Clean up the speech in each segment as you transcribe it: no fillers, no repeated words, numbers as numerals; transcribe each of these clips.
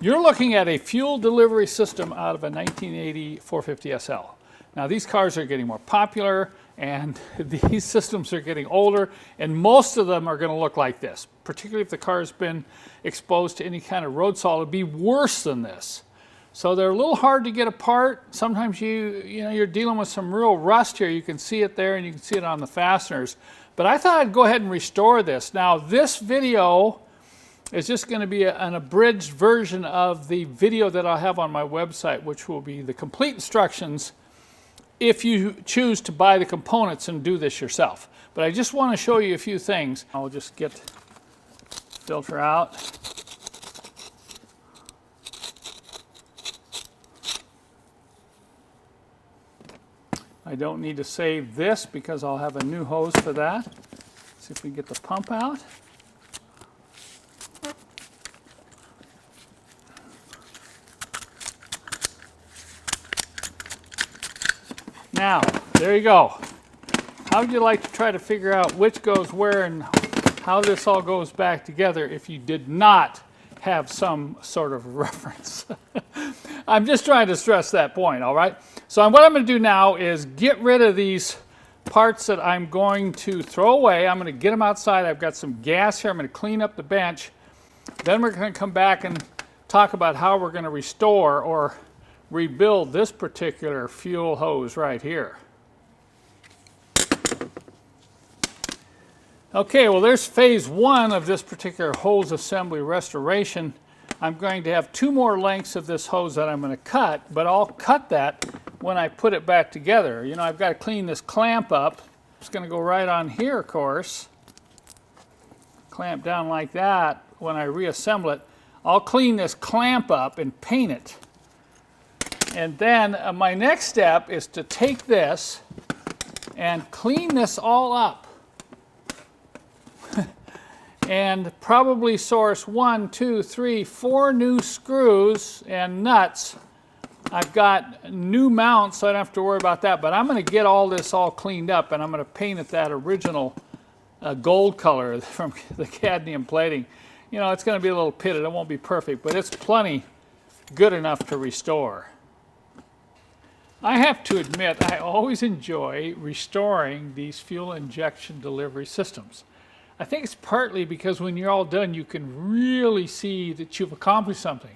You're looking at a fuel delivery system out of a 1980 450 SL. Now these cars are getting more popular and these systems are getting older, and most of them are going to look like this, particularly if the car's been exposed to any kind of road salt. It'd be worse than this. So they're a little hard to get apart. Sometimes you're dealing with some real rust here. You can see it there and you can see it on the fasteners. But I thought I'd go ahead and restore this. Now this video is just going to be an abridged version of the video that I'll have on my website, which will be the complete instructions if you choose to buy the components and do this yourself. But I just want to show you a few things. I'll just get the filter out. I don't need to save this because I'll have a new hose for that. See if we can get the pump out. Now, there you go. How would you like to try to figure out which goes where and how this all goes back together if you did not have some sort of reference? I'm just trying to stress that point, all right? So what I'm going to do now is get rid of these parts that I'm going to throw away. I'm going to get them outside. I've got some gas here. I'm going to clean up the bench. Then we're going to come back and talk about how we're going to restore or rebuild this particular fuel hose right here. Okay, well there's phase one of this particular hose assembly restoration. I'm going to have two more lengths of this hose that I'm going to cut, but I'll cut that when I put it back together. You know, I've got to clean this clamp up. It's going to go right on here, of course. Clamp down like that when I reassemble it. I'll clean this clamp up and paint it. And then my next step is to take this and clean this all up. And probably source 1, 2, 3, 4 new screws and nuts. I've got new mounts, so I don't have to worry about that. But I'm going to get all this all cleaned up, and I'm going to paint it that original gold color from the cadmium plating. You know, it's going to be a little pitted. It won't be perfect, but it's plenty good enough to restore. I have to admit, I always enjoy restoring these fuel injection delivery systems. I think it's partly because when you're all done, you can really see that you've accomplished something.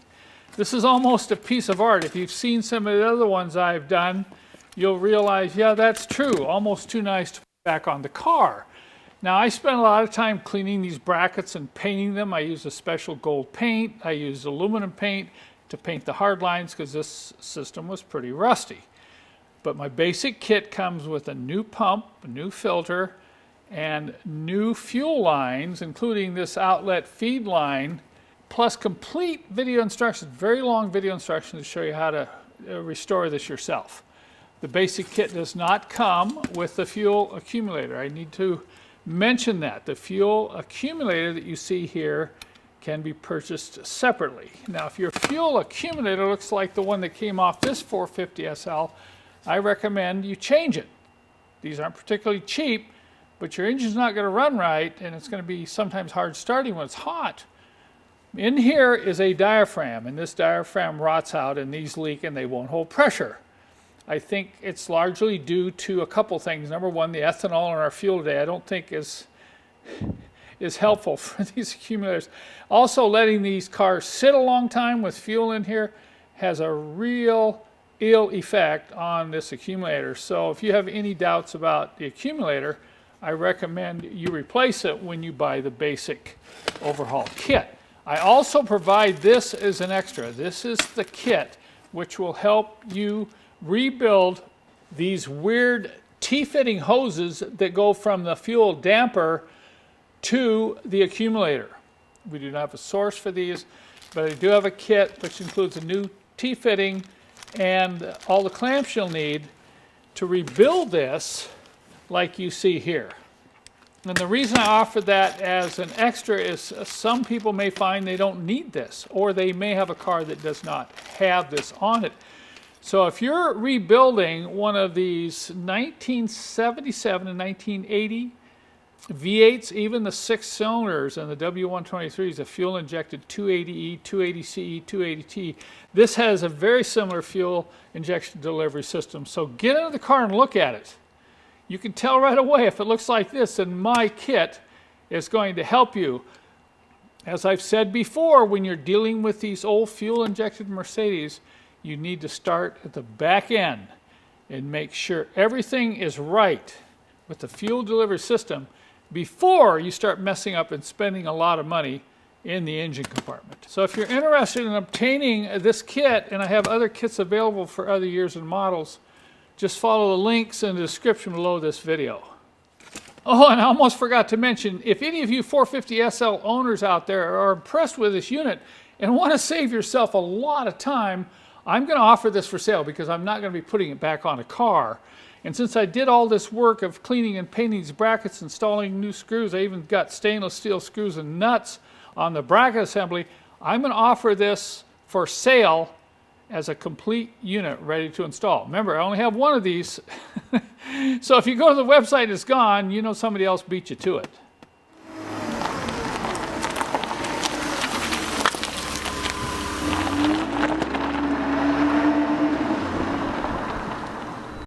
This is almost a piece of art. If you've seen some of the other ones I've done, you'll realize, yeah, that's true. Almost too nice to put back on the car. Now, I spent a lot of time cleaning these brackets and painting them. I used a special gold paint. I used aluminum paint to paint the hard lines because this system was pretty rusty. But my basic kit comes with a new pump, a new filter, and new fuel lines, including this outlet feed line, plus complete video instructions, very long video instructions to show you how to restore this yourself. The basic kit does not come with the fuel accumulator. I need to mention that. The fuel accumulator that you see here can be purchased separately. Now, if your fuel accumulator looks like the one that came off this 450 SL, I recommend you change it. These aren't particularly cheap, but your engine's not going to run right, and it's going to be sometimes hard starting when it's hot. In here is a diaphragm, and this diaphragm rots out, and these leak, and they won't hold pressure. I think it's largely due to a couple things. Number one, the ethanol in our fuel today I don't think is helpful for these accumulators. Also, letting these cars sit a long time with fuel in here has a real ill effect on this accumulator. So if you have any doubts about the accumulator, I recommend you replace it when you buy the basic overhaul kit. I also provide this as an extra. This is the kit which will help you rebuild these weird T-fitting hoses that go from the fuel damper to the accumulator. We do not have a source for these, but I do have a kit which includes a new T-fitting and all the clamps you'll need to rebuild this like you see here. And the reason I offer that as an extra is some people may find they don't need this, or they may have a car that does not have this on it. So if you're rebuilding one of these 1977 and 1980 V8s, even the 6 cylinders and the W123s, the fuel injected 280E, 280CE, 280T. This has a very similar fuel injection delivery system. So get into the car and look at it. You can tell right away if it looks like this, then my kit is going to help you. As I've said before, when you're dealing with these old fuel injected Mercedes, you need to start at the back end and make sure everything is right with the fuel delivery system before you start messing up and spending a lot of money in the engine compartment. So if you're interested in obtaining this kit, and I have other kits available for other years and models, just follow the links in the description below this video. Oh, and I almost forgot to mention, if any of you 450SL owners out there are impressed with this unit and want to save yourself a lot of time, I'm going to offer this for sale because I'm not going to be putting it back on a car. And since I did all this work of cleaning and painting these brackets, installing new screws, I even got stainless steel screws and nuts on the bracket assembly, I'm going to offer this for sale as a complete unit ready to install. Remember, I only have one of these. So if you go to the website and it's gone, you know somebody else beat you to it.